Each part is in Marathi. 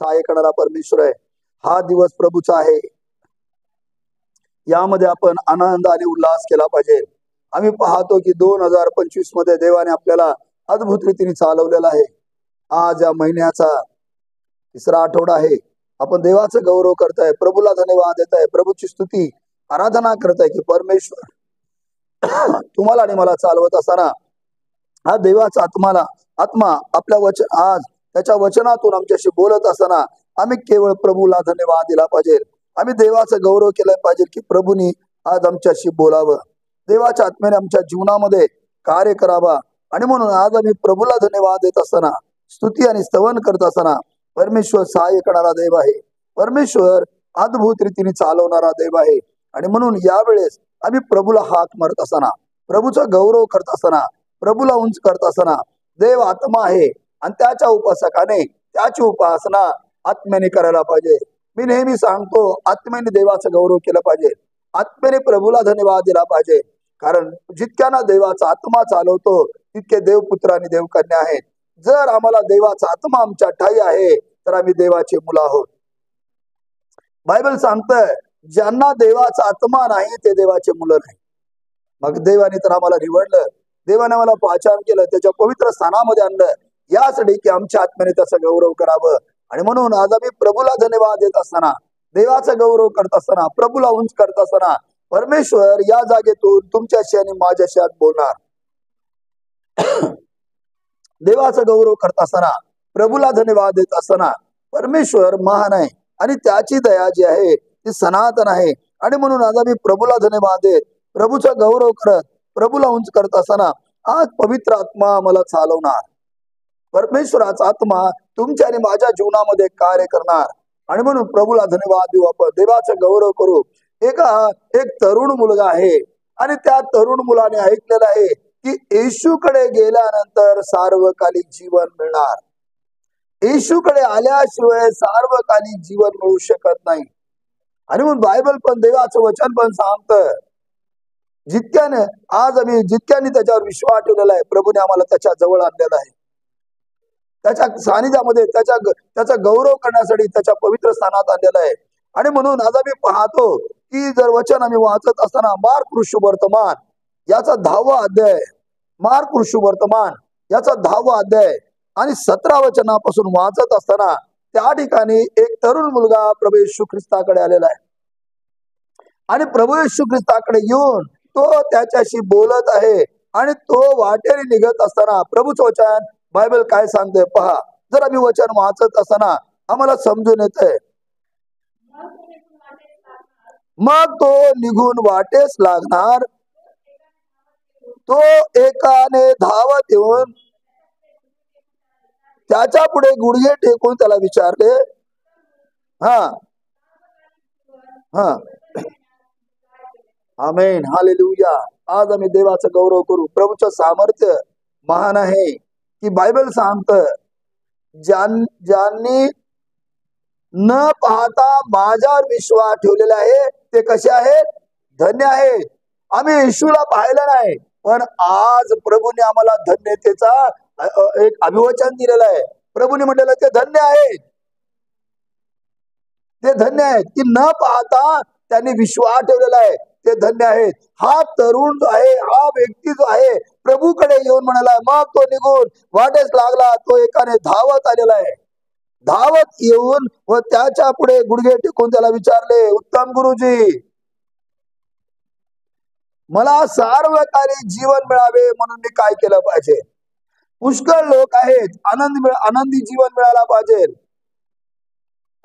सहाय्य करणारा परमेश्वर आहे. हा दिवस प्रभूचा आहे. यामध्ये आपण आनंद आणि उल्हास केला पाहिजे. आम्ही पाहतो की 2025 मध्ये देवाने आपल्याला अद्भुत रीतीने चालवलेला आहे. आज या महिन्याचा 3रा आठवडा आहे. आपण देवाचं गौरव करताय, प्रभूला धन्यवाद देत आहे, प्रभूची स्तुती आराधना करताय की परमेश्वर तुम्हाला आणि मला चालवत असताना हा देवाचा आत्मा आपल्या आज त्याच्या वचनातून आमच्याशी बोलत असताना आम्ही केवळ प्रभूला धन्यवाद दिला पाहिजे. आम्ही देवाचं गौरव केलं पाहिजे की प्रभूनी आज आमच्याशी बोलावं, देवाच्या आत्म्याने आमच्या जीवनामध्ये कार्य करावा. आणि म्हणून आज आम्ही प्रभूला धन्यवाद देत असताना, स्तुती आणि स्तवन करत असताना परमेश्वर सहाय्य करणारा देव आहे. परमेश्वर अद्भुत रीतीने चालवणारा देव आहे. आणि म्हणून यावेळेस आम्ही प्रभूला हाक मारत असताना, प्रभूचा गौरव करत असताना, प्रभूला उंच करत असताना, देव आत्मा आहे आणि त्याच्या उपासकाने त्याची उपासना आत्म्याने करायला पाहिजे. मी नेहमी सांगतो, आत्म्याने देवाचं गौरव केलं पाहिजे, आत्म्याने प्रभूला धन्यवाद दिला पाहिजे. कारण जितक्याना देवाचा आत्मा चालवतो तितके देवपुत्र आणि देवकन्या आहेत. जर आम्हाला देवाचा आत्मा आमच्या ठाई आहे तर आम्ही देवाचे मुलं आहोत. बायबल सांगतंय, ज्यांना देवाचा आत्मा नाही ते देवाचे मुलं नाही. मग देवाने तर आम्हाला निवडलं, देवाने मला पहचान केलं, त्याच्या पवित्र स्थानामध्ये आणलं यासाठी की आमच्या आत्म्याने त्याचा गौरव करावं. आणि म्हणून आज आम्ही प्रभूला धन्यवाद देत असताना, देवाचा गौरव करत असताना, प्रभूला उंच करत असताना परमेश्वर या जागेतून तुमच्याशी आणि माझ्याशी आज बोलणार. देवाचा गौरव करत असताना, प्रभूला धन्यवाद देत असताना परमेश्वर महान आहे आणि त्याची दया जी आहे ती सनातन आहे. आणि म्हणून आज आम्ही प्रभूला धन्यवाद देत, प्रभूचा गौरव करत, प्रभूला उंच करत असताना आज पवित्र आत्मा मला चालवणार. परमेश्वराचा आत्मा तुमच्या आणि माझ्या जीवनामध्ये कार्य करणार. आणि म्हणून प्रभूला धन्यवाद देऊ, आपण देवाचा गौरव करू. एक तरुण मुलगा आहे आणि त्या तरुण मुलाने ऐकलेलं आहे की येशूकडे गेल्यानंतर सार्वकालिक जीवन मिळणार. येशूकडे आल्याशिवाय सार्वकालिक जीवन मिळू शकत नाही. आणि म्हणून बायबल पण, देवाचं वचन पण सांगतं, जितक्याने जितक्याने त्याच्यावर विश्वास ठेवलेला आहे, प्रभूने आम्हाला त्याच्या जवळ आणलेला आहे. त्याच्या सानिध्यामध्ये त्याचा गौरव करण्यासाठी त्याच्या पवित्र स्थानात आणलेला आहे. आणि म्हणून आज आम्ही पाहतो की जर वचन आम्ही वाचत असताना मार्क ऋषुवर्तमान याचा 10वा अध्याय, मार्क ऋषुवर्तमान याचा 10वा अध्याय आणि 17 वचनापासून वाचत असताना त्या ठिकाणी एक तरुण मुलगा प्रभू येशू ख्रिस्ताकडे आलेला आहे. आणि प्रभू येशू ख्रिस्ताकडे येऊन तो त्याच्याशी बोलत आहे. आणि तो वाटेने निघत असताना प्रभूचं वचन बायबल काय सांगते पहा. जर आम्ही वचन वाचत असताना आम्हाला समजून येतंय, मग तो निघून वाटेस लागणार, तो एकाने धावत येऊन त्याच्या पुढे गुडघे टेकून त्याला विचारले. आमेन, हालेलुया. आज आम्ही देवाचं गौरव करू. प्रभूचं सामर्थ्य महान आहे की बायबल सांगतं, ज्यांनी न पाहता माझ्यावर विश्वास ठेवलेला आहे ते कसे आहेत? धन्य आहेत. आम्ही येशूला पाहिलं नाही, पण आज प्रभूने आम्हाला धन्यतेचा एक अभिवचन दिलेलं आहे. प्रभूने म्हटलेलं ते धन्य आहेत, ते धन्य आहेत की न पाहता त्यांनी विश्वास ठेवलेला आहे, ते धन्य आहेत. हा तरुण जो आहे, हा व्यक्ती जो आहे, प्रभूकडे येऊन म्हणाला, मग तो निघून वाटेस लागला. तो एकाने धावत आलेला आहे. धावत येऊन व त्याच्या पुढे गुडघे टेकून त्याला विचारले, उत्तम गुरुजी, मला सार्वकालिक जीवन मिळावे म्हणून मी काय केलं पाहिजे? पुष्कळ लोक आहेत, आनंदी जीवन मिळायला पाहिजे.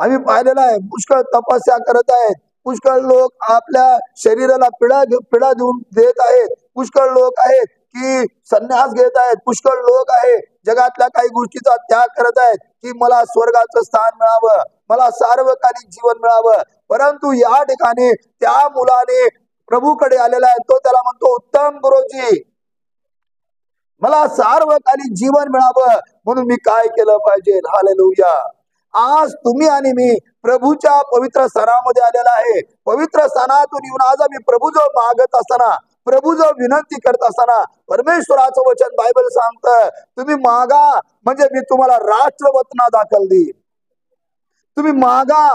आम्ही पाहिलेलं आहे, पुष्कळ तपस्या करत आहेत, पुष्कळ लोक आपल्या शरीराला पिढा देऊन देत आहेत, पुष्कळ लोक आहेत की संन्यास घेत आहेत, पुष्कळ लोक आहेत जगातल्या काही गोष्टीचा त्याग करत आहेत की मला स्वर्गाचं स्थान मिळावं, मला सार्वकालिक जीवन मिळावं. परंतु या ठिकाणी त्या मुलाने प्रभूकडे आलेला आहे. तो त्याला म्हणतो, उत्तम गुरुजी, मला सार्वकालिक जीवन मिळावं म्हणून मी काय केलं पाहिजे? हालेलुया. आज तुम्ही आणि मी प्रभूच्या पवित्र स्थानामध्ये आलेला आहे. पवित्र स्थानातून येऊन आज आम्ही प्रभूजवळ मागत असताना, प्रभूजवळ विनंती करत असताना परमेश्वराचं वचन बायबल सांगतं, तुम्ही मागा म्हणजे मी तुम्हाला राष्ट्ररत्न दाखल देईल. तुम्ही मागा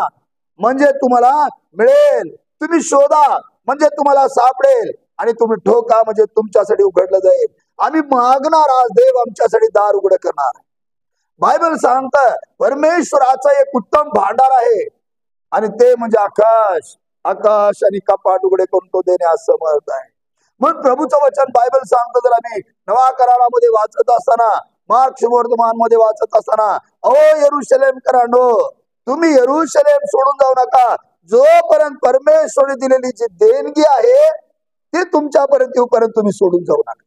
म्हणजे तुम्हाला मिळेल, तुम्ही शोधा म्हणजे तुम्हाला सापडेल, आणि तुम्ही ठोका म्हणजे तुमच्यासाठी उघडलं जाईल. आम्ही मागणार, आज देव आमच्यासाठी दार उघड करणार. बायबल सांगत परमेश्वराचा एक उत्तम भांडार आहे, आणि ते म्हणजे आकाश. आकाश आणि कपाट उघडे करून तो देण्यास समर्थ आहे. म्हणून प्रभूचं वचन बायबल सांगतं, जर आम्ही नवा करारामध्ये वाचत असताना, मार्क्स वर्तमान मध्ये वाचत असताना, ओ यरुशलेम करांडो, तुम्ही यरुशलेम सोडून जाऊ नका, जोपर्यंत परमेश्वराने दिलेली जी देणगी आहे ती तुमच्यापर्यंत येऊपर्यंत तुम्ही सोडून जाऊ नका.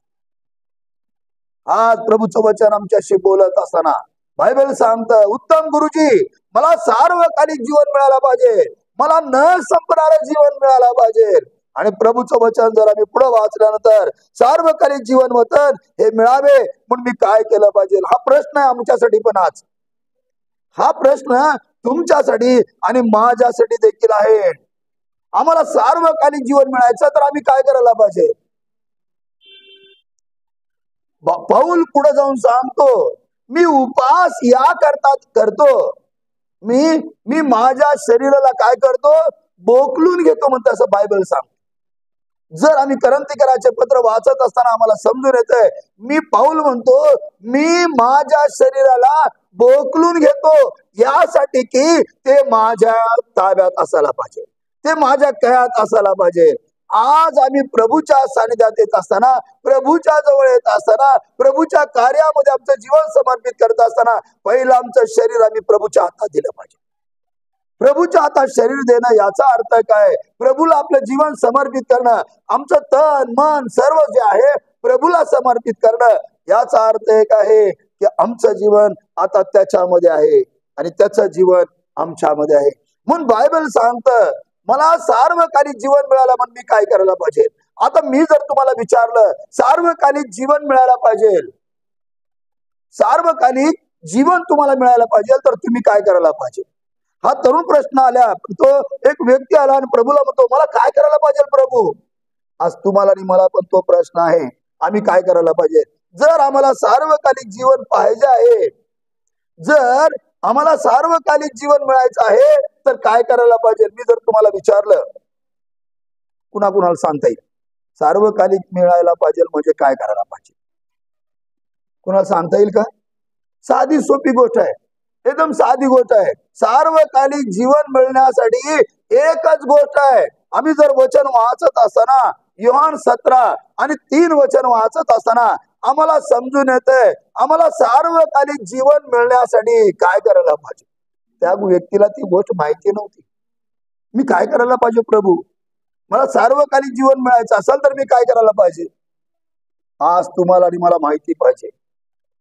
आज प्रभूचं वचन आमच्याशी बोलत असताना बायबल सांगतं, उत्तम गुरुजी, मला सार्वकालिक जीवन मिळालं पाहिजे, मला न संपणारं जीवन मिळालं पाहिजे. आणि प्रभूचं वचन जर आम्ही पुढे वाचल्यानंतर सार्वकालिक जीवन वचन हे मिळावे म्हणून मी काय केलं पाहिजे, हा प्रश्न आहे आमच्यासाठी. पण आज हा प्रश्न तुमच्यासाठी आणि माझ्यासाठी देखील आहे. आम्हाला सार्वकालिक जीवन मिळायचं तर आम्ही काय करायला पाहिजे? पाऊल पुढे जाऊन सांगतो, मी उपास या करता करतो, मी माझ्या शरीराला काय करतो, बोकलून घेतो म्हणतो, असं बायबल सांगतो. जर आम्ही करंथीकराचे पत्र वाचत असताना आम्हाला समजून येतंय, मी पाऊल म्हणतो, मी माझ्या शरीराला बोकलून घेतो यासाठी की ते माझ्या ताब्यात असायला पाहिजे, ते माझ्या कयात असायला पाहिजे. आज आम्ही प्रभूच्या सानिध्यात येत असताना, प्रभूच्या जवळ येत असताना, प्रभूच्या कार्यामध्ये आमचं जीवन समर्पित करत असताना पहिलं आमचं शरीर आम्ही प्रभूच्या हातात दिलं पाहिजे. प्रभूच्या हातात शरीर देणं याचा अर्थ काय? प्रभूला आपलं जीवन समर्पित करणं, आमचं तन मन सर्व जे आहे प्रभूला समर्पित करणं, याचा अर्थ एक आहे की आमचं जीवन आता त्याच्यामध्ये आहे आणि त्याचं जीवन आमच्यामध्ये आहे. म्हणून बायबल सांगतं, मला सार्वकालिक जीवन मिळालं म्हणून मी काय करायला पाहिजे. आता मी जर तुम्हाला विचारलं, सार्वकालिक जीवन मिळायला पाहिजे, सार्वकालिक जीवन तुम्हाला मिळायला पाहिजे तर तुम्ही काय करायला पाहिजे? हा तरुण प्रश्न आल्या, तो एक व्यक्ती आला आणि प्रभूला म्हणतो, मला काय करायला पाहिजे प्रभू? आज तुम्हाला आणि मला पण तो प्रश्न आहे, आम्ही काय करायला पाहिजे? जर आम्हाला सार्वकालिक जीवन पाहिजे आहे, जर आम्हाला सार्वकालिक जीवन मिळायचं आहे तर काय करायला पाहिजे? मी जर तुम्हाला विचारलं, कुणाकुणाला सांगता येईल सार्वकालिक मिळायला पाहिजे म्हणजे काय करायला पाहिजे? कुणाला सांगता येईल का? साधी सोपी गोष्ट आहे, एकदम साधी गोष्ट आहे. सार्वकालिक जीवन मिळण्यासाठी एकच गोष्ट आहे. आम्ही जर वचन वाचत असताना, योहान 17 आणि 3 वचन वाचत असताना आम्हाला समजून येतंय, आम्हाला सार्वकालिक जीवन मिळण्यासाठी काय करायला पाहिजे. त्या व्यक्तीला ती गोष्ट माहिती नव्हती. मी काय करायला पाहिजे प्रभू? मला सार्वकालिक जीवन मिळायचं असेल तर मी काय करायला पाहिजे? आज तुम्हाला आणि मला माहिती पाहिजे.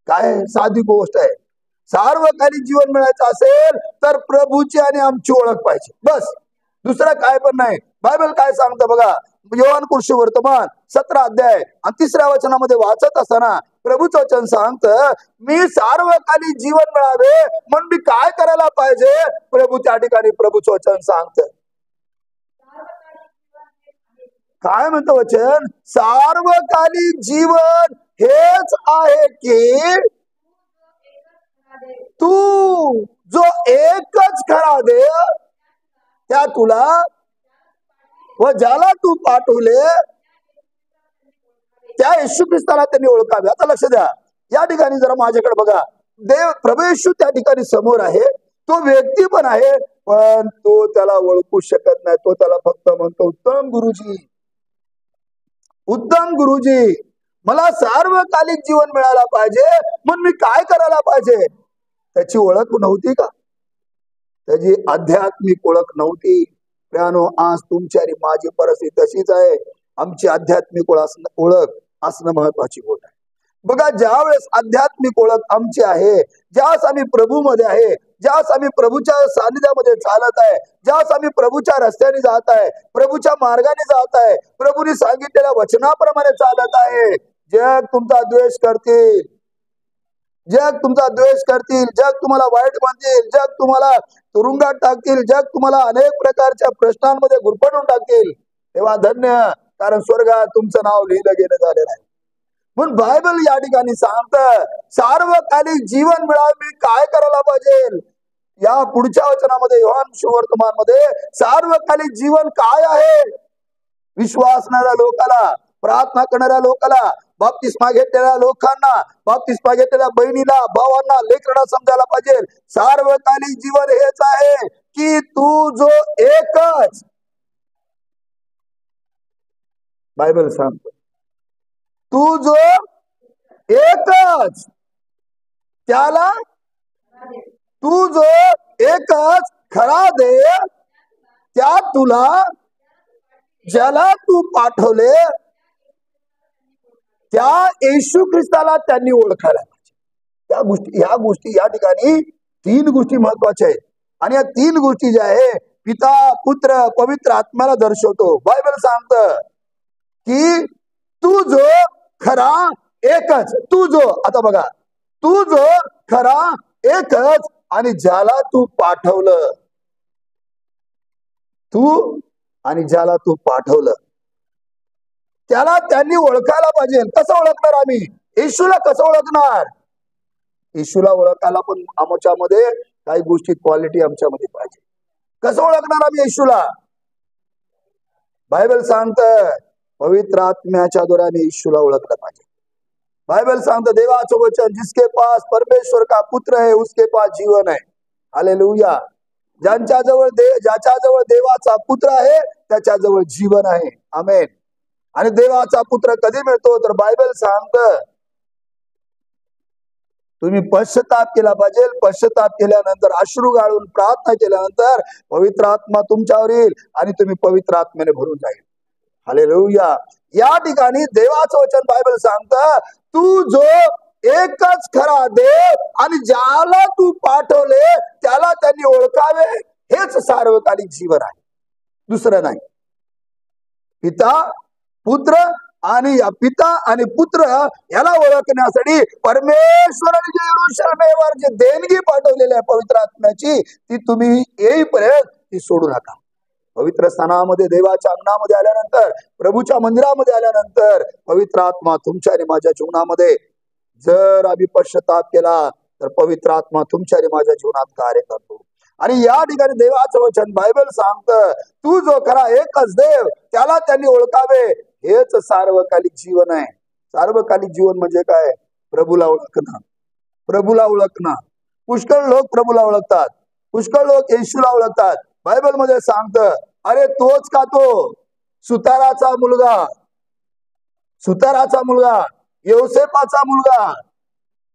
काय साधी गोष्ट आहे, सार्वकालिक जीवन मिळायचं असेल तर प्रभूची आणि आमची ओळख पाहिजे, बस, दुसरं काय पण नाही. बायबल काय सांगतं बघा, योहान वर्तमान 17 अध्याय आणि 3 वचनामध्ये वाचत असताना प्रभूचं वचन सांगतं, मी सार्वकालिक जीवन मिळावे म्हणून मी काय करायला पाहिजे? प्रभू त्या ठिकाणी प्रभूचं वचन सांगतं, काय म्हणतं वचन? सार्वकालिक जीवन हेच आहे की तू जो एकच खरा देव त्या तुला व ज्याला तू पाठवले त्या येशू ख्रिस्ताला त्यांनी ओळखावे. आता लक्ष द्या, या ठिकाणी जरा माझ्याकडे बघा, देव प्रभू येशू त्या ठिकाणी समोर आहे, तो व्यक्ती पण आहे, पण तो त्याला ओळखू शकत नाही. तो त्याला फक्त म्हणतो, उत्तम गुरुजी, उत्तम गुरुजी, मला सार्वकालिक जीवन मिळायला पाहिजे म्हणून मी काय करायला पाहिजे? त्याची ओळख नव्हती का? त्याची आध्यात्मिक ओळख नव्हती. प्रियानो, आज तुमची आणि माझी परिस्थिती तशीच आहे. आमची आध्यात्मिक ओळख असणं महत्वाची गोष्ट आहे. बघा, ज्या वेळेस आध्यात्मिक ओळख आमची आहे, ज्यास आम्ही प्रभूमध्ये आहे, ज्यास आम्ही प्रभूच्या सानिध्यामध्ये चालत आहे, ज्यास आम्ही प्रभूच्या रस्त्याने जात आहे, प्रभूच्या मार्गाने जात आहे, प्रभूने सांगितलेल्या वचनाप्रमाणे चालत आहे, जग तुमचा द्वेष करतील, जग तुमचा द्वेष करतील, जग तुम्हाला वाईट म्हणतील, जग तुम्हाला तुरुंगात टाकतील, जग तुम्हाला अनेक प्रकारच्या प्रश्नांमध्ये गुरफटून टाकतील, तेव्हा धन्य, कारण स्वर्गात तुमचं नाव लिहिलं गेलं झालेलं आहे. म्हणून बायबल या ठिकाणी सांगतं, सार्वकालिक जीवन मिळावे मी काय करायला पाहिजे? या पुढच्या वचनामध्ये योहान सुवर्तमान मध्ये सार्वकालिक जीवन काय आहे, विश्वासणाऱ्या लोकाला, प्रार्थना करणाऱ्या लोकाला, बाप्तिस्मा घेतलेल्या लोकांना, बाप्तिस्मा घेतलेल्या बहिणीला, भावांना, लेकरांना समजायला पाहिजे सार्वकालिक जीवन हेच आहे की तू जो एकच, बायबल सांगतो, तू जो एकच त्याला, तू जो एकच खरा देव त्या तुला, ज्याला तू पाठवले त्या येशू ख्रिस्ताला त्यांनी ओळखायला पाहिजे. ह्या गोष्टी या ठिकाणी 3 गोष्टी महत्वाच्या आहेत आणि या 3 गोष्टी ज्या आहे पिता, पुत्र, पवित्र आत्म्याला दर्शवतो. बायबल सांगतं की तू जो खरा एकच, तू जो, आता बघा, तू जो खरा एकच आणि ज्याला तू पाठवलं, तू आणि ज्याला तू पाठवलं त्याला त्यांनी ओळखायला पाहिजे. कसं ओळखणार आम्ही येशूला? कसं ओळखणार? येशूला ओळखायला पण आमच्यामध्ये काही गोष्टी, क्वालिटी आमच्यामध्ये पाहिजे. कसं ओळखणार आम्ही येशूला? बायबल सांगतं पवित्र आत्म्याच्या द्वारे येशूला ओळखलं पाहिजे. बाइबल सांगतं देवाचं वचन, जिसके पास परमेश्वर का पुत्र है उसके पास जीवन है. हालेलुया. ज्याच्याजवळ देवाचा पुत्र आहे त्याच्याजवळ जीवन आहे. आमेन. आणि देवाचा पुत्र कधी मिळतो तर बायबल सांगतं तुम्ही पश्चाताप केला पाहिजे. पश्चाताप केल्यानंतर, अश्रू गाळून प्रार्थना केल्यानंतर पवित्र आत्मा तुमच्यावर येईल आणि तुम्ही पवित्र आत्म्याने भरून जाईल. हालेलुया. या ठिकाणी देवाचं वचन बायबल सांगतं तू जो एकच खरा देव आणि ज्याला तू पाठवले त्याला त्यांनी ओळखावे, हेच सार्वकालिक जीवन आहे, दुसरं नाही. पिता, पुत्र याला ओळखण्यासाठी परमेश्वराने जे यरूशलेमेवर जे देणगी पाठवलेली आहे पवित्र आत्म्याची, ती तुम्ही येईपर्यंत ती सोडू नका. पवित्र स्थानामध्ये, देवाच्या अंगणामध्ये आल्यानंतर, प्रभूच्या मंदिरामध्ये आल्यानंतर पवित्र आत्मा तुमच्या आणि माझ्या जीवनामध्ये, जर आम्ही पश्चाताप केला तर पवित्र आत्मा तुमच्या आणि माझ्या जीवनात कार्य करतो. आणि या ठिकाणी देवाचं वचन बायबल सांगतं तू जो खरा एकच देव त्याला त्यांनी ओळखावे, हेच सार्वकालिक जीवन आहे. सार्वकालिक जीवन म्हणजे काय? प्रभूला ओळखणं. प्रभूला ओळखणं. पुष्कळ लोक प्रभूला ओळखतात, पुष्कळ लोक येशूला ओळखतात. बायबल मध्ये सांगतं अरे तोच का तो सुताराचा मुलगा, सुताराचा मुलगा, योसेपाचा मुलगा,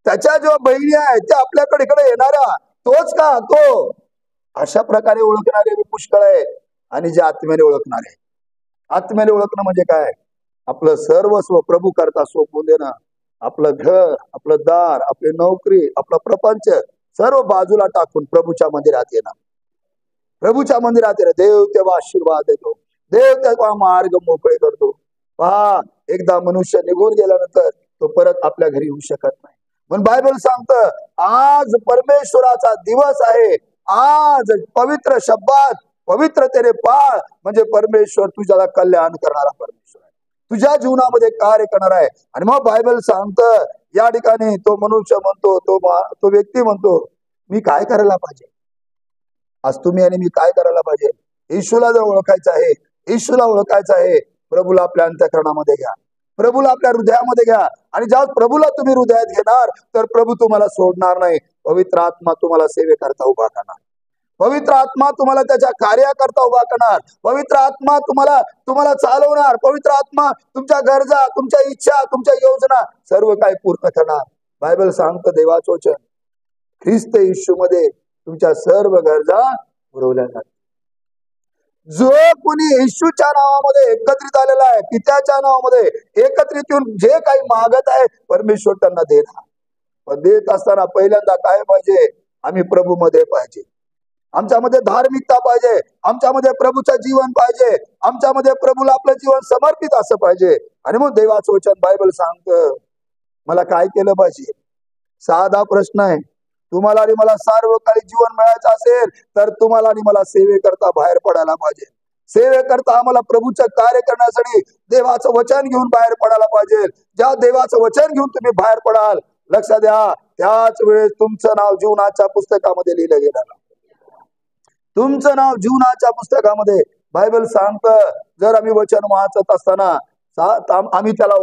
त्याच्या जो बहिणी आहेत त्या आपल्याकडे इकडे येणाऱ्या, तोच का तो? अशा प्रकारे ओळखणारे पुष्कळ आहेत. आणि जे आत्म्याने ओळखणारे, आत्म्याने ओळखणं म्हणजे काय? आपलं सर्वस्व प्रभू करता सोपवून देणं. आपलं घर, आपलं दार, आपली नोकरी, आपला प्रपंच सर्व बाजूला टाकून प्रभूच्या मंदिरात येणं. प्रभूच्या मंदिरात येणं. देव तेव्हा आशीर्वाद देतो, देव तेव्हा मार्ग मोकळे करतो. पहा, एकदा मनुष्य निघून गेल्यानंतर तो परत आपल्या घरी येऊ शकत नाही. म्हणून बायबल सांगतं आज परमेश्वराचा दिवस आहे. आज पवित्र शब्दात पवित्र तेरे पाळ म्हणजे परमेश्वर तुझ्याला कल्याण करणारा परमेश्वर आहे, तुझ्या जीवनामध्ये कार्य करणार आहे. आणि मग बायबल सांगतं या ठिकाणी तो मनुष्य म्हणतो, तो व्यक्ती म्हणतो मी काय करायला पाहिजे? आज तुम्ही आणि मी काय करायला पाहिजे? येशूला जर ओळखायचं आहे, येशूला ओळखायचं आहे, प्रभूला आपल्या अंतःकरणामध्ये घ्या, प्रभूला आपल्या हृदयामध्ये घ्या. आणि ज्या प्रभूला तुम्ही हृदयात घेणार तर प्रभू तुम्हाला सोडणार नाही. पवित्र आत्मा तुम्हाला सेवेकरता उभा करणार, पवित्र आत्मा तुम्हाला त्याच्या कार्याकरता उभा करणार, पवित्र आत्मा तुम्हाला चालवणार, पवित्र आत्मा तुमच्या गरजा, तुमच्या इच्छा, तुमच्या योजना सर्व काही पूर्ण करणार. बायबल सांगतं देवाचं वचन ख्रिस्त येशूमध्ये तुमच्या सर्व गरजा पुरवल्या जातात. जो कोणी येशूच्या नावामध्ये एकत्रित आलेला आहे, पित्याच्या नावामध्ये एकत्रित येऊन जे काही मागत आहे परमेश्वर त्यांना देणार. पण देत असताना पहिल्यांदा काय पाहिजे? आम्ही प्रभूमध्ये पाहिजे, आमच्यामध्ये धार्मिकता पाहिजे, आमच्यामध्ये प्रभूचं जीवन पाहिजे, आमच्यामध्ये प्रभूला आपलं जीवन समर्पित असं पाहिजे. आणि मग देवाचं वचन बायबल सांगतं मला काय केलं पाहिजे? साधा प्रश्न आहे. तुम्हाला आणि मला सार्वकालिक जीवन मिळायचं असेल तर तुम्हाला आणि मला सेवेकरता बाहेर पडायला पाहिजे. सेवेकरता आम्हाला प्रभूचं कार्य करण्यासाठी देवाचं वचन घेऊन बाहेर पडायला पाहिजे. ज्या देवाचं वचन घेऊन तुम्ही बाहेर पडाल, लक्षात द्या, त्याच वेळेस तुमचं नाव जीवनाच्या पुस्तकामध्ये लिहिलं गेलं. तुमचं नाव जीवनाच्या पुस्तकामध्ये बायबल सांगतं. जर आम्ही वचन वाचत असताना आम्ही त्याला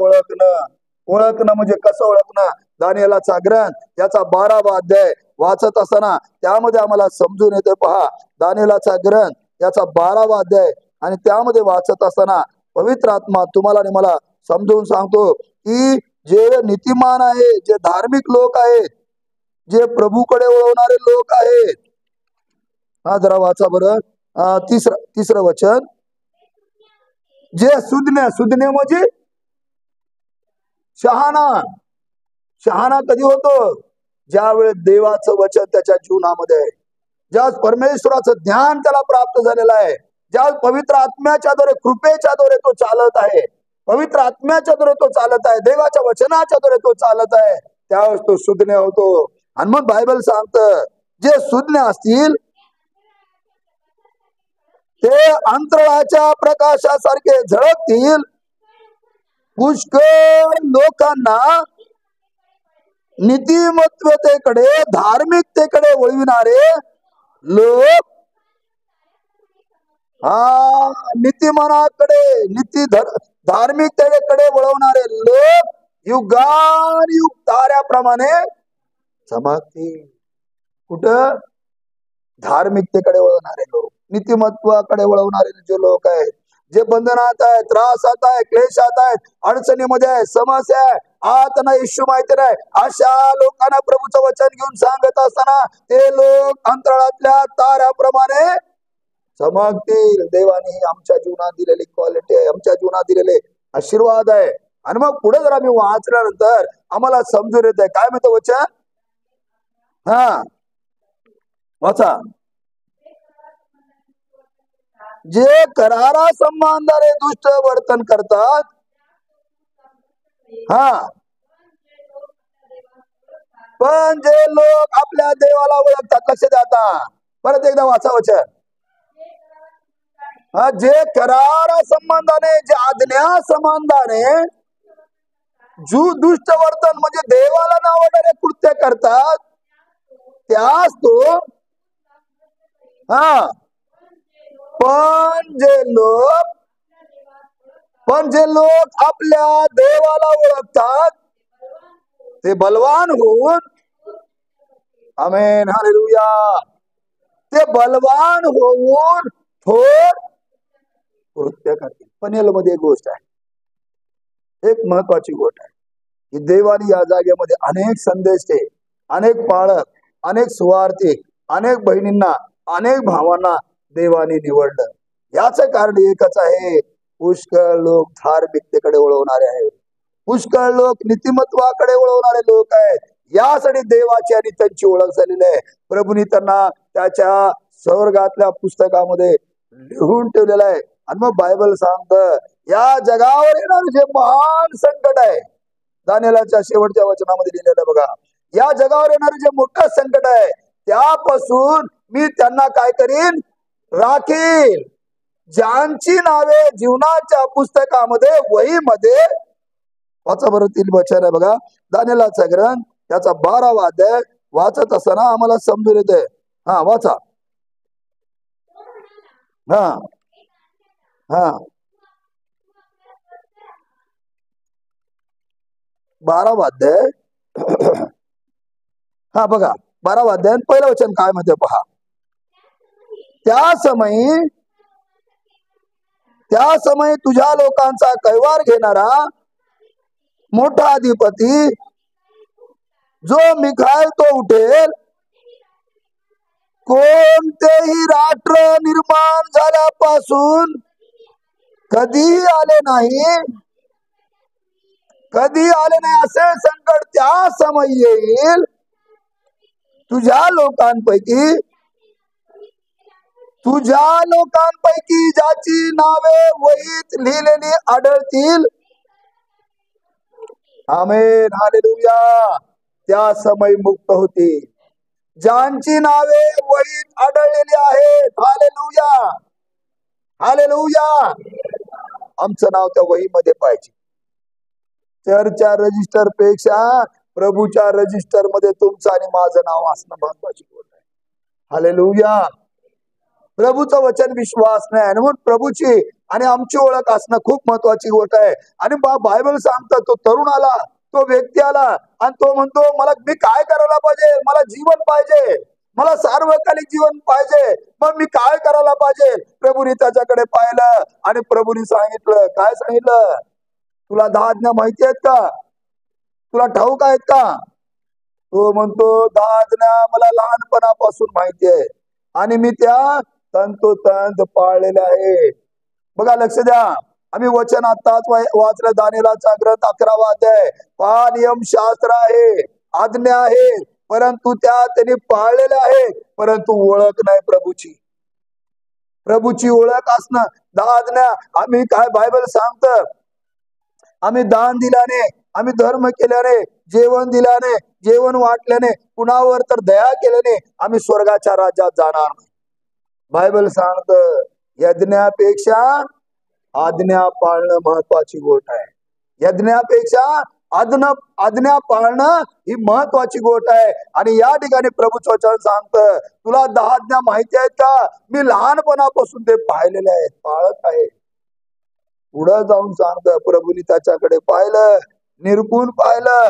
ओळखणं म्हणजे कसं ओळखणं? दानिएलाचा ग्रंथ याचा 12वा अध्याय वाचत असताना त्यामध्ये आम्हाला समजून येते. पहा, दानिएलाचा ग्रंथ याचा 12वा अध्याय आणि त्यामध्ये वाचत असताना पवित्र आत्मा तुम्हाला आणि मला समजून सांगतो की जे नीतिमान आहे, जे धार्मिक लोक आहेत, जे प्रभूकडे वळवणारे लोक आहेत. हा जरा वाचा बरं. तिसरं वचन. जे सुज्ञ म्हणजे शहाणा कधी होतो? ज्या वेळेस देवाचं वचन त्याच्या जीवनामध्ये आहे, ज्या परमेश्वराचं ज्ञान त्याला प्राप्त झालेलं आहे, ज्या पवित्र आत्म्याच्या द्वारे, कृपेच्या द्वारे तो चालत आहे, पवित्र आत्म्याच्या द्वारे तो चालत आहे, देवाच्या वचनाच्या द्वारे तो चालत आहे, त्यावेळेस तो सुज्ञ होतो. आणि मग बायबल सांगतं जे सुज्ञ असतील ते अंतराळाच्या प्रकाशासारखे झळकतील. पुष्कळ लोकांना नीतिमत्वतेकडे, धार्मिकतेकडे वळविणारे लोक, नीतिमानाकडे, धार्मिकतेकडे वळवणारे लोक युगानुयुग ताऱ्याप्रमाणे चमकतील. कुठं? धार्मिकतेकडे वळवणारे लोक, नीतिमत्वाकडे वळवणारे जे लोक आहेत, जे बंधनात आहेत, त्रासात आहेत, क्लेशात आहेत, अडचणीमध्ये आहे, समस्या आहे, त्यांना येशू माहिती नाही, अशा लोकांना प्रभूचं वचन घेऊन सांगत असताना ते लोक अंतराळातल्या ताऱ्याप्रमाणे चमकतील. देवाने ही आमच्या जीवनात दिलेली क्वालिटी आहे, आमच्या जीवनात दिलेले आशीर्वाद आहे. आणि मग पुढे जर आम्ही वाचल्यानंतर आम्हाला समजून येत आहे काय म्हणतं वचन. वाचा. जे करारा संबंधाने दुष्ट वर्तन करतात, पण जे लोक आपल्या देवाला ओळखतात. लक्ष द्या आता, परत एकदा वाचा वचन. जे करारा संबंधाने, जे आज्ञा संबंधाने दुष्ट वर्तन म्हणजे देवाला नावणारे कृत्य करतात, त्यास तो पण जे लोक आपल्या देवाला ओळखतात ते बलवान होऊन, आमेन, हालेलुया, ते बलवान होऊन थोर कृत्य करतील. पण यामध्ये एक गोष्ट आहे, एक महत्वाची गोष्ट आहे की देवाने या जागेमध्ये अनेक संदेश, अनेक पाळक, अनेक सुवार्थी, अनेक बहिणींना, अनेक भावांना देवाने निवडलं. याचं कारण एकच आहे, पुष्कळ लोक धार्मिकतेकडे वळवणारे आहेत, पुष्कळ लोक नीतिमत्वाकडे वळवणारे लोक आहेत. यासाठी देवाची आणि त्यांची ओळख झालेली आहे. प्रभूंनी त्यांना त्याच्या स्वर्गातल्या पुस्तकामध्ये लिहून ठेवलेलं आहे. आणि मग बायबल सांगतं या जगावर येणारे जे महान संकट आहे, दानिएलाच्या शेवटच्या वचनामध्ये लिहिलेलं बघा, या जगावर येणारे जे मोठं संकट आहे त्यापासून मी त्यांना काय करीन? राखील. ज्यांची नावे जीवनाच्या पुस्तकामध्ये, वहीमध्ये, वाचा बरं, 3 वचन आहे बघा, दानिएलाचा ग्रंथ त्याचा 12वा अध्याय वाचत असताना आम्हाला समजून येते. वाचा. 12वा अध्याय. बघा 12वा अध्याय पहिलं वचन काय म्हणते पहा. त्या समयी तुझ्या लोकांचा कैवार घेणारा मोठा अधिपती जो मिखाएल तो उठेल. कोणतेही राष्ट्र निर्माण झाल्यापासून कधीही आले नाही असे संकट त्या समयी येईल. तुझ्या लोकांपैकी ज्याची नावे वहीत लिहिलेली आढळतील, आमेन, हालेलुया, त्या समय मुक्त होतील. ज्यांची नावे वहीत आढळलेली आहेत, हालेलुया, हालेलुया, आमचं नाव त्या वहीमध्ये पाहिजे. चर्चच्या रजिस्टर पेक्षा प्रभूच्या रजिस्टर मध्ये तुमचं आणि माझं नाव असणं महत्वाची गोष्ट आहे. हालेलुया. प्रभूचं वचन विश्वास नाही, आणि म्हणून प्रभूची आणि आमची ओळख असणं खूप महत्वाची गोष्ट आहे. आणि बायबल सांगतं, तो तरुण आला, तो व्यक्ती आला आणि तो म्हणतो, मी काय करायला पाहिजे? मला जीवन पाहिजे, मला सार्वकालिक जीवन पाहिजे, मग मी काय करायला पाहिजे? प्रभूने त्याच्याकडे पाहिलं आणि प्रभूने सांगितलं. काय सांगितलं? तुला 10 आज्ञा माहिती आहेत का? तुला ठाऊक आहेत का? तो म्हणतो, 10 आज्ञा मला लहानपणापासून माहिती आहे आणि मी त्या तंतोतंत पाळलेल्या आहे. बघा, लक्ष द्या. आम्ही वचन आताच वाचलं, दानियेलचा ग्रंथ 11वा अध्याय. पहा, नियमशास्त्र आहे, आज्ञा आहे, परंतु त्या त्यांनी पाळलेल्या आहेत, परंतु ओळख नाही प्रभूची. प्रभूची ओळख असणं. 10 आज्ञा आम्ही काय बायबल सांगतं, आम्ही दान दिल्याने, आम्ही धर्म केल्याने, जेवण दिल्याने, जेवण वाटल्याने, कुणावर तर दया केल्याने आम्ही स्वर्गाच्या राज्यात जाणार नाही. बायबल सांगतं, यज्ञापेक्षा आज्ञा पाळणं महत्वाची गोष्ट आहे. यज्ञापेक्षा आज्ञा पाळणं ही महत्वाची गोष्ट आहे. आणि या ठिकाणी प्रभूचं वचन सांगतं, तुला 10 आज्ञा माहिती आहेत का? मी लहानपणापासून ते पाहिलेले आहेत, पाळत आहे. पुढे जाऊन सांगतं, प्रभूने त्याच्याकडे पाहिलं, निरखून पाहिलं.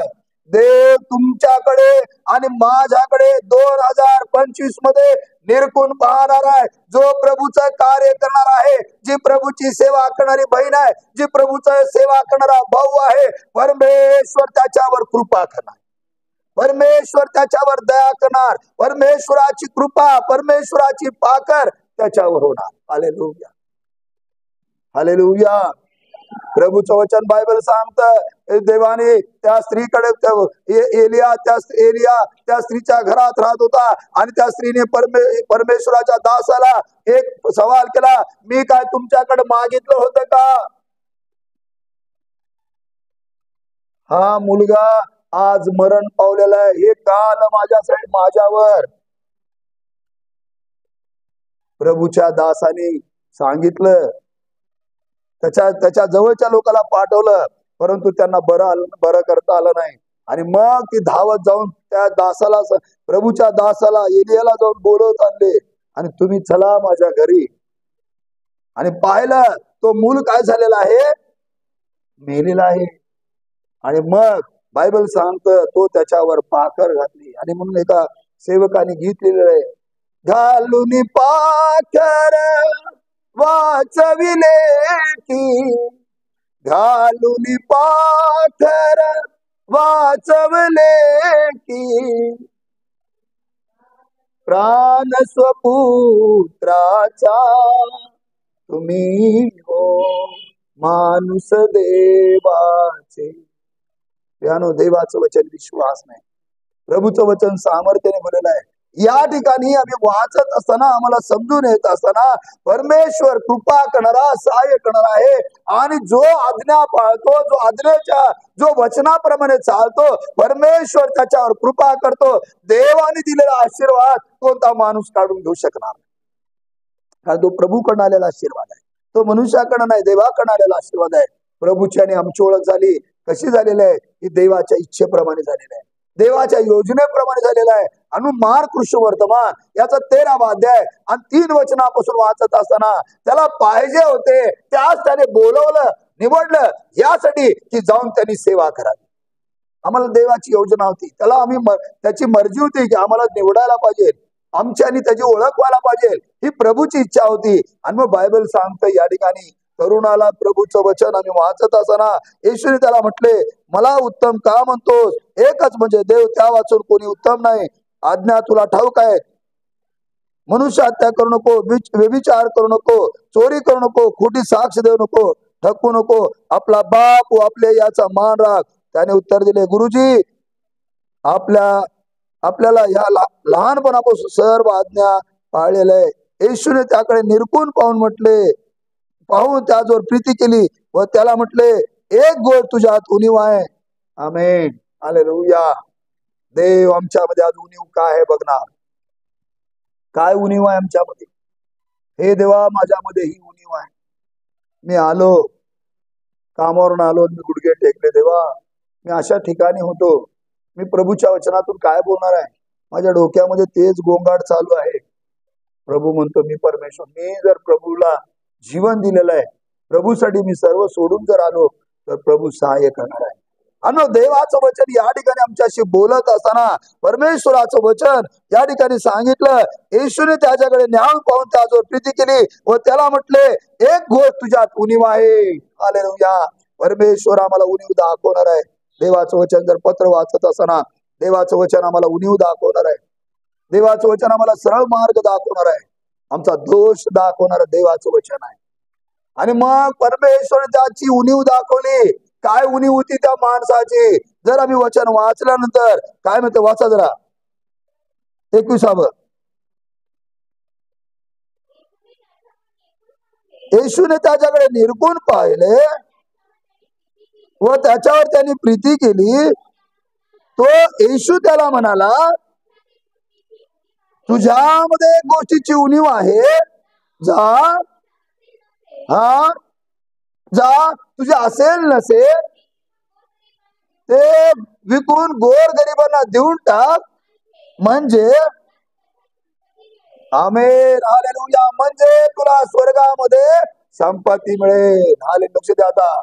देव तुमच्याकडे आणि माझ्याकडे 2025 मध्ये निरखून पाहणार आहे. जो प्रभूचं कार्य करणार आहे, जी प्रभूची सेवा करणारी बहीण आहे, जी प्रभूचं सेवा करणारा भाऊ आहे, परमेश्वर त्याच्यावर कृपा करणार, परमेश्वर त्याच्यावर दया करणार, परमेश्वराची कृपा, परमेश्वराची पाकर त्याच्यावर होणार. Hallelujah, hallelujah. प्रभूचं वचन बायबल सांगतं, देवाने त्या स्त्रीकडे, एलिया त्या स्त्रीच्या घरात राहत होता आणि त्या स्त्रीने परमेश्वराच्या दासाला एक सवाल केला, मी काय तुमच्याकडे मागितलं होतं का? हा मुलगा आज मरण पावलेला आहे, हे काल माझ्यावर. प्रभूच्या दासाने सांगितलं, त्याच्या जवळच्या लोकांना पाठवलं, परंतु त्यांना बरं करता आलं नाही. आणि मग ती धावत जाऊन त्या दासाला, प्रभूच्या दासाला, एलियाला जाऊन बोलवत आणले आणि तुम्ही चला माझ्या घरी. आणि पाहिलं, तो मूल काय झालेला आहे? मेलेला आहे. आणि मग बायबल सांगतं, तो त्याच्यावर पाकर घातली. आणि म्हणून एका सेवकाने गीत लिहिलेलं आहे, घालून पाकर वाचविले की, घालून पाखर वाचवले की, प्राण स्वपुत्राचा तुम्ही हो माणूस देवाचे. प्यानो, देवाचं वचन विश्वास नाही, प्रभूचं वचन सामर्थ्याने भरलेलं आहे. या ठिकाणी आम्ही वाचत असताना, आम्हाला समजून येत असताना, परमेश्वर कृपा करणारा, सहाय्य करणारा आहे. आणि जो आज्ञा पाळतो, जो आज्ञेच्या, जो वचनाप्रमाणे चालतो, परमेश्वर त्याच्यावर कृपा करतो. देवाने दिलेला आशीर्वाद कोणता माणूस काढून घेऊ शकणार नाही, कारण तो प्रभूकडून आलेला आशीर्वाद आहे. तो मनुष्याकडे नाही, देवाकडून आलेला आशीर्वाद आहे. प्रभूची आणि आमची ओळख झाली, कशी झालेली आहे? ही देवाच्या इच्छेप्रमाणे झालेली आहे, देवाच्या योजनेप्रमाणे झालेला आहे. आणि मार्क कृष्ण वर्तमान याचा 13वा अध्याय आणि 3 वचनापासून वाचत असताना, त्याला पाहिजे होते, त्याच त्याने बोलवलं, निवडलं यासाठी की जाऊन त्यांनी सेवा करावी. आम्हाला देवाची योजना होती, त्याला त्याची मर्जी होती की आम्हाला निवडायला पाहिजे, आमच्यानी त्याची ओळख व्हायला पाहिजे, ही प्रभूची इच्छा होती. आणि मग बायबल सांगतं, या ठिकाणी तरुणाला प्रभूचं वचन आम्ही वाचत असताना येशूने त्याला म्हटले, मला उत्तम का म्हणतोस? एकच म्हणजे देव, त्या वाचून कोणी उत्तम नाही. आज्ञा तुला ठाऊक आहे, मनुष्य हत्या करू नको, व्यभिचार करू नको, चोरी करू नको, खोटी साक्ष देऊ नको, ठकू नको, आपला बाप व आपले याचा मान राख. त्याने उत्तर दिले, गुरुजी, आपल्याला ह्या लहानपणापासून सर्व आज्ञा पाळलेल्या आहे. येशूने त्याकडे निरखून पाहून त्याजवळ प्रीती केली व त्याला म्हटले, एक गोष्ट तुझ्यात उणीव आहे. आमेन, हालेलुया. देव आमच्यामध्ये आज उणीव काय आहे बघणार. काय उणीव आहे आमच्यामध्ये? हे देवा, माझ्यामध्ये ही उणीव आहे. मी आलो, कामावरून आलो, मी गुडघे टेकले. देवा, मी अशा ठिकाणी होतो, मी प्रभूच्या वचनातून काय बोलणार आहे? माझ्या डोक्यामध्ये तेच गोंगाट चालू आहे. प्रभू म्हणतो मी परमेश्वर, मी जर प्रभूला जीवन दिलेलं आहे, प्रभूसाठी मी सर्व सोडून जर आलो तर प्रभू सहाय्य करणार आहे. आणि देवाचं वचन या ठिकाणी आमच्याशी बोलत असताना परमेश्वराचं वचन या ठिकाणी सांगितलं, येशूने त्याच्याकडे न्याय पाहून त्याच्यावर प्रीती केली व त्याला म्हटले, एक गोष्ट तुझ्यात उणीव आहे. हालेलुया. परमेश्वर आम्हाला उणीव दाखवणार आहे. देवाचं वचन जर पत्र वाचत असताना देवाचं वचन आम्हाला उणीव दाखवणार आहे. देवाचं वचन आम्हाला सरळ मार्ग दाखवणार आहे. आमचा दोष दाखवणार देवाचं वचन आहे. आणि मग परमेश्वर त्याची उणीव दाखवली. काय उणीव होती त्या माणसाची? जर आम्ही वचन वाचल्यानंतर काय म्हणते, वाचा जरा 21. येशूने त्याच्याकडे निरखून पाहिले व त्याच्यावर त्यांनी प्रीती केली. तो येशू त्याला म्हणाला, तुझ्यामध्ये एक गोष्टीची उणीव आहे. जा जा, तुझे असेल नसेल ते विकून गोर गरिबांना देऊन टाक, म्हणजे आमेन हालेलुया, म्हणजे तुला स्वर्गामध्ये संपत्ती मिळेल. हालेलुया. लक्ष द्या. आता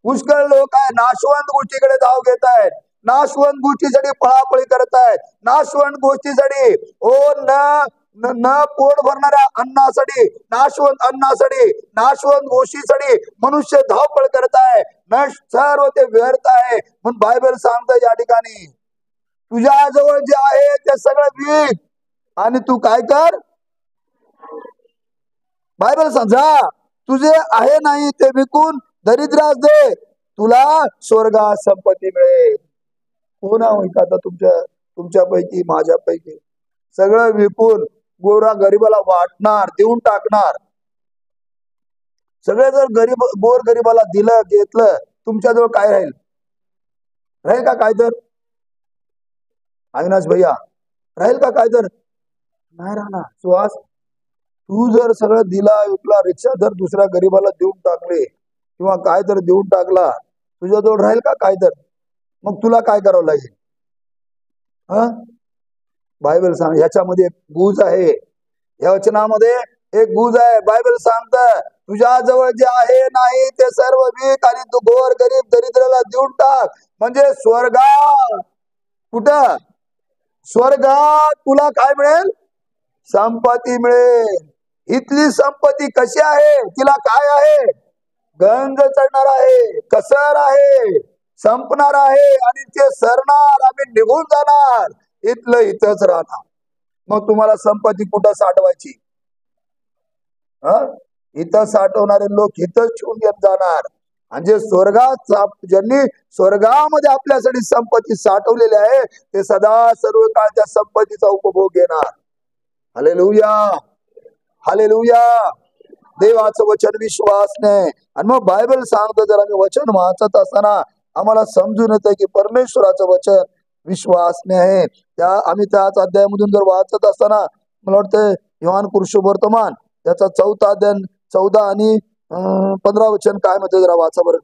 पुष्कळ लोक आहे नाशवंत गोष्टीकडे धाव घेत आहेत, नाशवंत गोष्टीसाठी पळापळी करत आहेत, नाशवंत गोष्टीसाठी न पोट भरणाऱ्या अन्नासाठी, नाशवंत अन्नासाठी, नाशवंत गोष्टीसाठी मनुष्य धावपळ करत आहे. न सर्व ते व्यर्थ आहे. म्हणून बायबल सांगतं या ठिकाणी, तुझ्या जवळ जे आहे ते सगळं विक आणि तू काय कर. बायबल सांगा, तुझे आहे नाही ते विकून दरिद्रास दे, तुला स्वर्गात संपत्ती मिळेल. कोण आता तुमच्यापैकी माझ्यापैकी सगळं विकून गोरा गरीबाला वाटणार, देऊन टाकणार. सगळे जर गोर गरीबाला दिलं घेतलं, तुमच्याजवळ काय राहील? राहील का काय? तर अविनाश भैया, राहील का काय? तर नाही राहणार. सुहास, तू जर सगळं दिला विकला, रिक्षा जर दुसऱ्या गरीबाला देऊन टाकले किंवा काय तर देऊन टाकला, तुझ्याजवळ राहील का काय? तर मग तुला काय करावं लागेल? बायबल सांग, ह्याच्यामध्ये एक गुज आहे. या वचनामध्ये एक गुज आहे. बायबल सांगत, तुझ्या जवळ जे आहे नाही ते सर्व विक आणि तू गोर गरीब दरिद्राला देऊन टाक, म्हणजे स्वर्गात, कुठं? स्वर्गात तुला काय मिळेल? संपत्ती मिळेल. इथली संपत्ती कशी आहे? तिला काय आहे? गंज चढणार आहे, कसर आहे, संपणार आहे आणि ते सरणार, आम्ही निघून जाणार, इथलं इथंच राहणार. मग तुम्हाला संपत्ती कुठं साठवायची? इथं साठवणारे लोक इथंच ठेवून घेत जाणार. आणि जे स्वर्गात, ज्यांनी स्वर्गामध्ये आपल्यासाठी संपत्ती साठवलेली आहे, ते सदा सर्व काळ त्या संपत्तीचा उपभोग घेणार. Hallelujah, hallelujah. देवाचं वचन विश्वास नाही. आणि मग बायबल सांगतं, जर आम्ही वचन वाचत असताना आम्हाला समजून येतं की परमेश्वराचं वचन विश्वासने आहे. आम्ही त्याच अध्यायामधून जर वाचत असताना मला वाटतं योहान पुरुषवर्तमान त्याचा 4 अध्याय 14 आणि 15 वचन काय म्हणते, जरा वाचा बरं.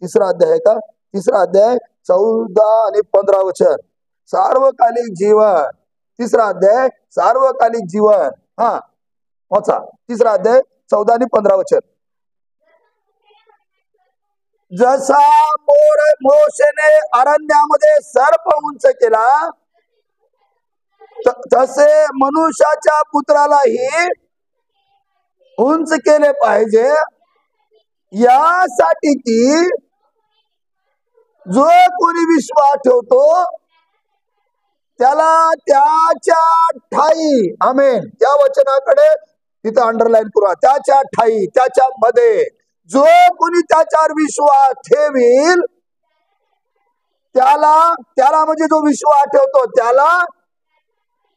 3रा अध्याय आहे का? 3रा अध्याय 14 आणि 15 वचन. सार्वकालिक जीवन. 3रा अध्याय सार्वकालिक जीवन. वाचा 3रा अध्याय 14 आणि 15 वचन. जसा मोशेने अरण्यामध्ये सर्प उंच केला, तसे मनुष्याच्या पुत्रालाही उंच केले पाहिजे, यासाठी की जो कोणी विश्वास ठेवतो त्याला त्याच्या ठाई, आमेन, त्या वचनाकडे तिथं अंडरलाईन करा, त्याच्या ठाई, त्याच्या मध्ये जो कोणी त्याच्यावर विश्वास ठेवील त्याला म्हणजे जो विश्वास ठेवतो त्याला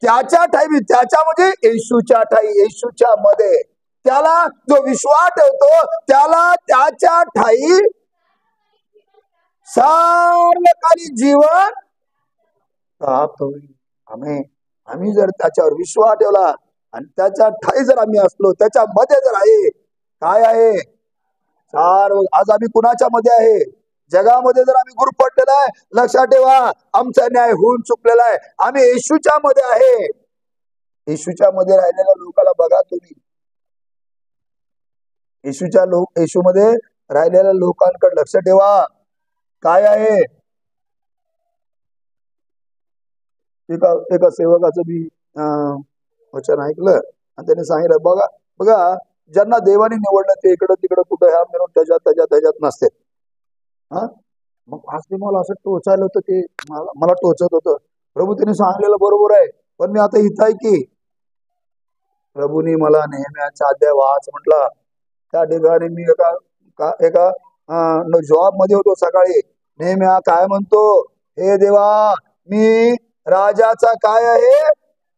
त्याच्या ठाई, त्याच्या म्हणजे येशूच्या ठाई, येशूच्या मध्ये, त्याला जो विश्वास ठेवतो त्याला त्याच्या ठाई सार्वकालिक जीवन प्राप्त होईल. आम्ही जर त्याच्यावर विश्वास ठेवला आणि त्याच्या ठाई जर आम्ही असलो, त्याच्या मध्ये जर आहे, काय आहे? आज आम्ही कुणाच्या मध्ये आहे? जगामध्ये जर आम्ही गुरफटलेला आहे, लक्षात ठेवा, आमचा न्याय होऊन चुकलेला आहे. आम्ही येशूच्या मध्ये आहे. येशूच्या मध्ये राहिलेल्या लोकाला बघा तुम्ही. येशूमध्ये राहिलेल्या लोकांकडे लक्ष ठेवा. काय आहे? एका सेवकाचं मी वचन ऐकलं आणि त्याने सांगितलं, बघा बघा ज्यांना देवाने निवडलं ते इकडं तिकडं कुठं ह्या मिळून त्याच्यात नसते. हा, मग आज ते मला असं टोचायला होतं, ते मला टोचत होतं. प्रभू त्यांनी सांगलेलं बरोबर आहे, पण मी आता इथं आहे की. प्रभूनी मला नेहमीचा अध्याय वाच म्हटला. त्या ठिकाणी मी एका जॉब मध्ये होतो सकाळी. नेहम्या काय म्हणतो, हे देवा मी राजाचा काय आहे,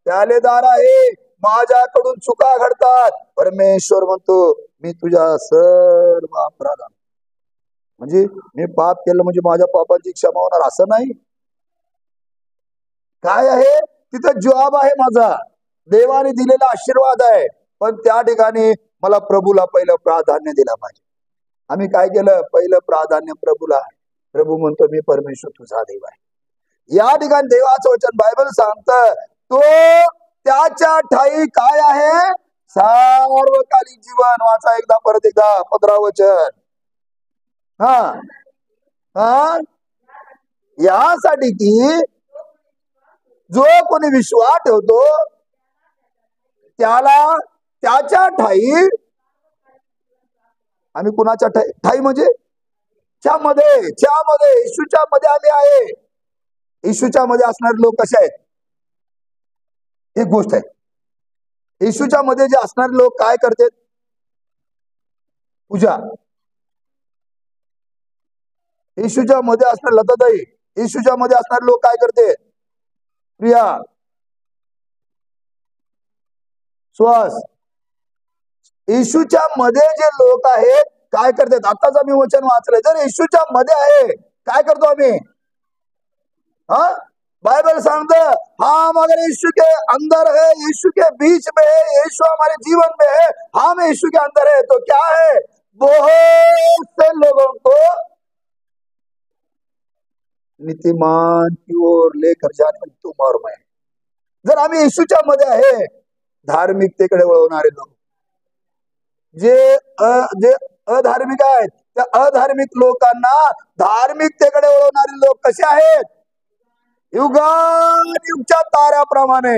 प्यालेदार आहे, माझ्याकडून चुका घडतात. परमेश्वर म्हणतो मी तुझ्या सर्व अपराध, म्हणजे मी पाप केलं म्हणजे माझ्या पापाची क्षमा होणार असं नाही. काय आहे तिथं जॉब आहे, माझा देवाने दिलेला आशीर्वाद आहे, पण त्या ठिकाणी मला प्रभूला पहिलं प्राधान्य दिलं पाहिजे. आम्ही काय केलं, पहिलं प्राधान्य प्रभूला. प्रभू म्हणतो मी परमेश्वर तुझा देव आहे. या ठिकाणी देवाचं वचन बायबल सांगतं, तो त्याच्या ठाई काय आहे, सार्वकालिक जीवन. वाचा एकदा, परत एकदा 15 वचन. हा, यासाठी की जो कोणी विश्वास ठेवतो त्याला त्याच्या ठाई. आम्ही कुणाच्या ठाई म्हणजे येशूच्या मध्ये आम्ही आहे. येशूच्या मध्ये असणारे लोक कसे आहेत, एक गोष्ट आहे. येशूच्या मध्ये जे असणारे लोक काय करतात, पूजा. येशूच्या मध्ये असणारे लताताई, येशूच्या मध्ये असणारे लोक काय करते, प्रिया, श्वास. येशूच्या मध्ये जे लोक आहेत काय करतात, आताच आम्ही वचन वाचलंय, जर येशूच्या मध्ये आहे काय करतो आम्ही. बाइबल सांगते हम अगर यीशु के अंदर है, यीशु के बीच में है, यीशु हमारे जीवन में है, हम यीशु के अंदर है, तो क्या है, बहुत से लोगों को नीतिमान की ओर लेकर जाने में तुम और मैं. जर आम्ही येशूच्या मध्ये आहे, धार्मिकतेकडे वळवणारे लोक, जे अधार्मिक आहेत त्या अधार्मिक लोकांना धार्मिकतेकडे वळवणारे लोक कसे आहेत, युगानुयुगच्या ताऱ्याप्रमाणे.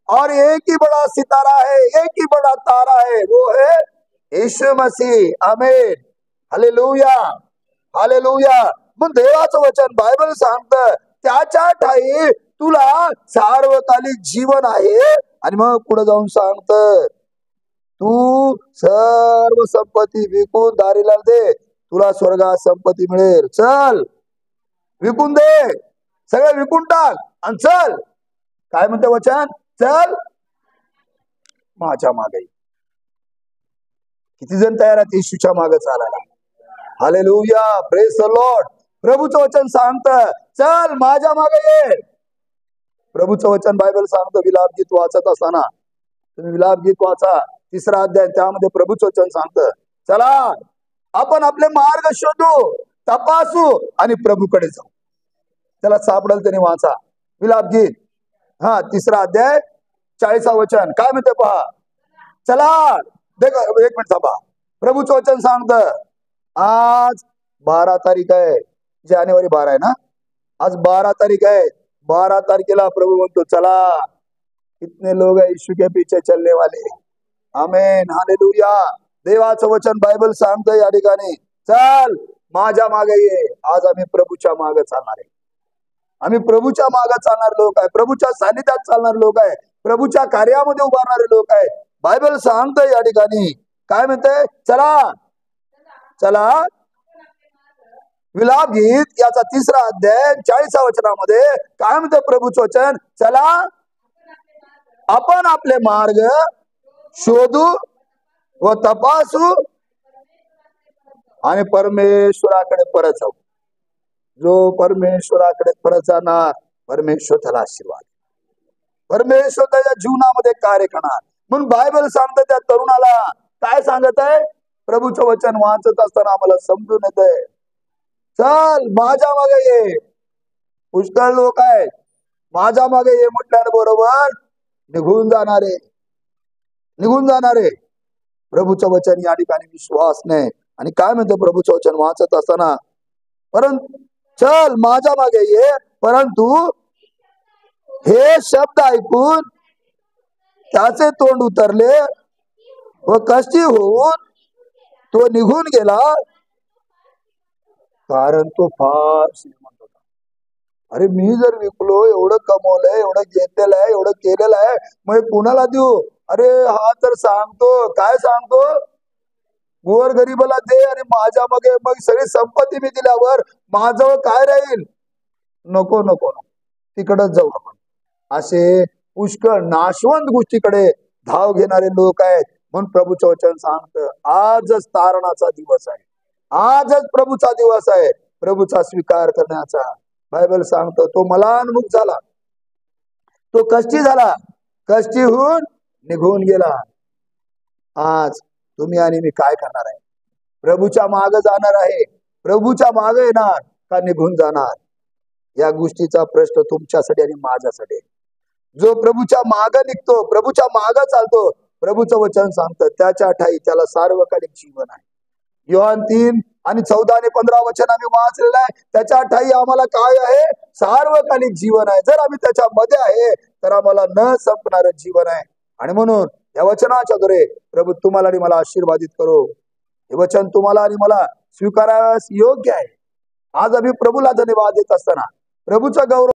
और एक ही बड़ा सितारा है, एक ही बड़ा तारा है, वो है यीशु मसीह. आमेन, हालेलुया, हालेलुया. मग देवाचं वचन बायबल सांगतं त्याच्या ठाई तुला सार्वकालिक जीवन आहे. आणि मग पुढे जाऊन सांगतं तू सर्व संपत्ती विकून दारीला दे, तुला स्वर्गात संपत्ती मिळेल. चल विकून दे, सगळं विकून टाक आणि चल. काय म्हणते वचन, चल माझ्या मागे. किती जण तयार आहेत येशूच्या मागे चालायला. Hallelujah, praise the Lord. प्रभूचं वचन सांगतं चल माझ्या मागे ये. प्रभूचं वचन बायबल सांगतं, विलाप गीत वाचत असताना तुम्ही विलाप गीत वाचा, 3रा अध्याय, त्यामध्ये प्रभूचं वचन सांगतं चला आपण आपले मार्ग शोधू, तपासू आणि प्रभूकडे जाऊ. त्याला सापडेल त्याने वाचा विलाप गीत, 3रा अध्याय 40 वचन. काय म्हणते पहा, चला देख, 1 मिनिट थांबा. प्रभूचं वचन सांगतं आज 12 तारीख आहे, जानेवारी 12 आहे ना, आज 12 तारीख आहे. 12 तारखेला प्रभू म्हणतो चला, कितने लोग हैं यीशु के पीछे चलने वाले. आमेन, हालेलुया. देवाचं वचन बायबल सांगतं या ठिकाणी चल माझ्या मागे ये. आज आम्ही प्रभूच्या मागे चालणार आहे. आम्ही प्रभूच्या मागे चालणारे लोक आहे, प्रभूच्या सानिध्यात चालणारे लोक आहे, प्रभूच्या कार्यामध्ये उभारणारे लोक आहे. बायबल सांगतं या ठिकाणी काय म्हणते, चला चला. विलाप गीत याचा 3रा अध्याय 40 वचनामध्ये काय म्हणते प्रभूचं वचन, चला आपण आपले मार्ग शोधू व तपासू आणि परमेश्वराकडे परत जाऊ. जो परमेश्वराकडे परत जाणार, परमेश्वर त्याला आशीर्वाद, परमेश्वर त्याच्या जीवनामध्ये कार्य करणार. म्हणून बायबल सांगतं त्या तरुणाला काय सांगत आहे, प्रभूचं वचन वाचत असताना आम्हाला समजून येत आहे चल माझ्या मागे ये. पुष्कळ लोक आहेत माझ्या मागे ये म्हटल्याबरोबर निघून जाणारे प्रभूचं वचन या ठिकाणी विश्वास नाही. आणि काय म्हणते प्रभूचं वचन वाचत असताना, परंतु चल माझ्या मागे ये, परंतु हे शब्द ऐकून त्याचे तोंड उतरले व कष्टी होऊन तो निघून गेला, कारण तो फार श्रीमंत होता. अरे मी जर विकलो, एवढं कमवलंय, एवढं घेतलेलं आहे, एवढं केलेलं आहे, मग कुणाला देऊ? अरे हा तर सांगतो, काय सांगतो, गोर गरीबाला दे, आणि माझ्या मागे मग सगळी संपत्ती मी दिल्यावर माझं काय राहील? नको नको नको, तिकडच जाऊ आपण. असे पुष्कळ नाशवंत गोष्टीकडे धाव घेणारे लोक आहेत. म्हणून प्रभूचं वचन सांगतं, आजच तारणाचा दिवस आहे, आजच प्रभूचा दिवस आहे, प्रभूचा स्वीकार करण्याचा. बायबल सांगतो तो मलानमुख झाला, तो कष्टी झाला, कष्टी होऊन निघून गेला. आज तुम्ही आणि मी काय करणार आहे? प्रभूच्या मागे जाणार आहे, प्रभूच्या मागे येणार का निघून जाणार? या गोष्टीचा प्रश्न तुमच्यासाठी आणि माझ्यासाठी. जो प्रभूच्या मागे निघतो, प्रभूच्या मागे चालतो, प्रभूचं वचन सांगतं त्याच्या ठाई त्याला सार्वकालिक जीवन आहे. योहान 3 आणि 14 आणि 15 वचन आम्ही वाचलेलं आहे. त्याच्या ठाई आम्हाला काय आहे? सार्वकालिक जीवन आहे. जर आम्ही त्याच्यामध्ये आहे तर आम्हाला न संपणारं जीवन आहे. आणि म्हणून या वचनाच्या द्वारे प्रभू तुम्हाला आणि मला आशीर्वादित करो. हे वचन तुम्हाला आणि मला स्वीकारायला योग्य आहे. आज आम्ही प्रभूला धन्यवाद देत असताना, प्रभूचा गौरव